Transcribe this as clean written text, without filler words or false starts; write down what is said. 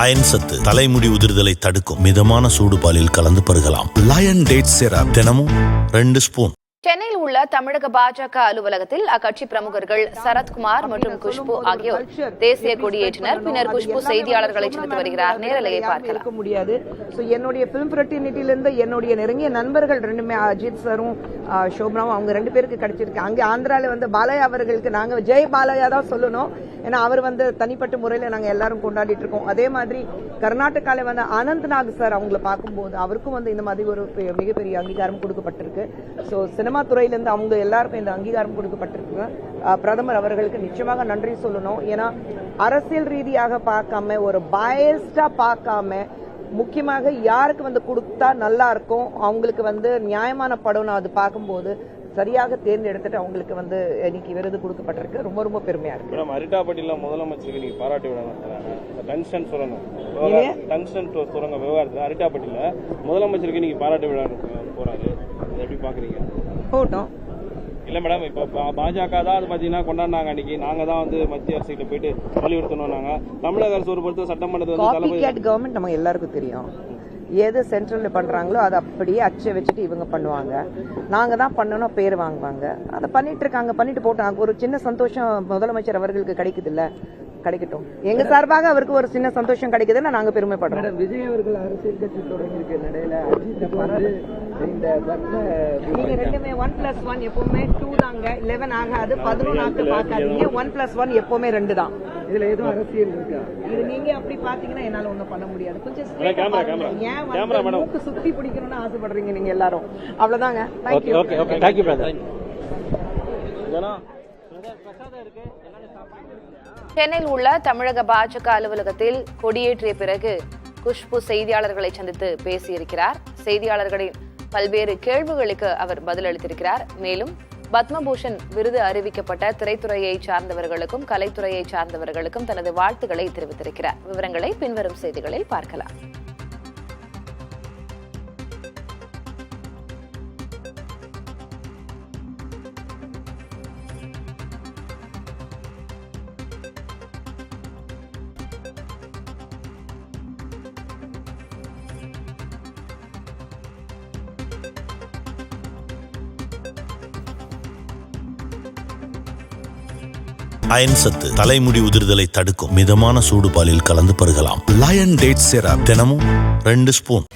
Iron சத்து தலைமுடி உதிர்தலை தடுக்கும் மிதமான சூடு பாலில் கலந்து பருகலாம். லயன் டேட் சிரப் தினமும் 2 ஸ்பூன். சென்னையில் உள்ள தமிழக பாஜக அலுவலகத்தில் அக்கட்சி பிரமுகர்கள் சரத்குமார் மற்றும் குஷ்பு ஆகியோர் தேசிய கொடியேற்றினர். பின்னர் குஷ்பு செய்தியாளர்களை சந்தித்து வருகிறார். நேரலையை பார்க்கலாம். முடியாது. என்னுடைய பிலிம் ஃப்ரெட்டர்னிட்டியிலிருந்து என்னுடைய நெருங்கிய நண்பர்கள் ரெண்டுமே அஜித் சாரும் சோப்ராவும் அவங்க 2 பேருக்கு கிடைச்சிருக்கு. அங்கே ஆந்திரால பாலையா அவர்களுக்கு நாங்க ஜெய் பாலையா தான் சொல்லணும். ஏன்னா அவர் தனிப்பட்ட முறையில நாங்க எல்லாரும் கொண்டாடிட்டு இருக்கோம். அதே மாதிரி கர்நாடகால அனந்த்நாக் சார் அவங்களை பார்க்கும்போது அவருக்கும் இந்த மாதிரி ஒரு மிகப்பெரிய அங்கீகாரம் கொடுக்கப்பட்டிருக்கு. ஸோ சினிமா துறையிலிருந்து அவங்க எல்லாருக்கும் இந்த அங்கீகாரம் கொடுக்கப்பட்டிருக்கு. பிரதமர் அவர்களுக்கு நிச்சயமாக நன்றி சொல்லணும். ஏன்னா அரசியல் ரீதியாக பார்க்காம ஒரு பயஸ்டா பார்க்காம முக்கியமாக யாருக்கு கொடுத்தா நல்லா இருக்கும் அவங்களுக்கு நியாயமான படம் அது பார்க்கும்போது சரியாக தேர்ந்தெடுத்துட்டு அவங்களுக்கு இன்னைக்கு விருது கொடுக்கப்பட்டிருக்கு. ரொம்ப ரொம்ப பெருமையா இருக்கு. மேடம் அரிட்டாப்பட்டியில முதலமைச்சருக்கு நீங்க பாராட்டி விடணும். டங்ஸ்டன் சுரங்க விவகாரத்தில் அரிட்டாப்பட்டியில முதலமைச்சருக்கு நீங்க பாராட்டி விட போறாரு. எப்படி பாக்குறீங்க? போட்டோம் இல்ல மேடம், இப்ப பாஜக தான் அது பாத்தீங்கன்னா கொண்டாடினாங்க. அன்னைக்கு நாங்க தான் மத்திய அரசுகிட்ட போயிட்டு வலியுறுத்தணும். நாங்க தமிழக அரசு ஒரு பொறுத்த சட்டமன்றத்தில் கவர்மெண்ட் நம்ம எல்லாருக்கும் தெரியும். எது சென்ட்ரல்ல பண்றாங்களோ அதை அப்படியே அச்சை வச்சுட்டு இவங்க பண்ணுவாங்க. நாங்க தான் பண்ணணும் பேர் வாங்குவாங்க. அதை பண்ணிட்டு இருக்காங்க. பண்ணிட்டு போட்டாங்க. ஒரு சின்ன சந்தோஷம் முதலமைச்சர் அவர்களுக்கு கிடைக்குது இல்ல, கிடைக்கட்டும். எங்க சார்பாக அவருக்கு ஒரு சின்ன சந்தோஷம் கிடைக்குதுன்னு நாங்க பெருமைப்படுறோம். விஜய் அவர்கள் அரசியல் கட்சி தொடங்கியிருக்கு. நடையில நீங்க ரெண்டுமே 1+1 எப்பவுமே 2 தாங்க. 11 ஆகாது, 11 பார்க்காதீங்க. 1+1 எப்பவுமே 2 தான். இதுல எதுவும் அரசியல் இருக்கா? இது நீங்க அப்படி பாத்தீங்கன்னா என்னால ஒண்ணும் பண்ண முடியாது. கொஞ்சம் மூக்கு சுத்தி பிடிக்கணும்னு ஆசைப்படுறீங்க நீங்க எல்லாரும். அவ்வளவுதாங்க. சென்னையில் உள்ள தமிழக பாஜக அலுவலகத்தில் கொடியேற்றிய பிறகு குஷ்பு செய்தியாளர்களை சந்தித்து பேசியிருக்கிறார். செய்தியாளர்களின் பல்வேறு கேள்விகளுக்கு அவர் பதிலளித்திருக்கிறார். மேலும் பத்மபூஷன் விருது அறிவிக்கப்பட்ட திரைத்துறையை சார்ந்தவர்களுக்கும் கலைத்துறையை சார்ந்தவர்களுக்கும் தனது வாழ்த்துக்களை தெரிவித்திருக்கிறார். விவரங்களை பின்வரும் செய்திகளில் பார்க்கலாம். அயன் சத்து தலைமுடி உதிர்தலை தடுக்கும் மிதமான சூடு பாலில் கலந்து பருகலாம். லயன் டேட் சிரப் தினமும் 2 ஸ்பூன்.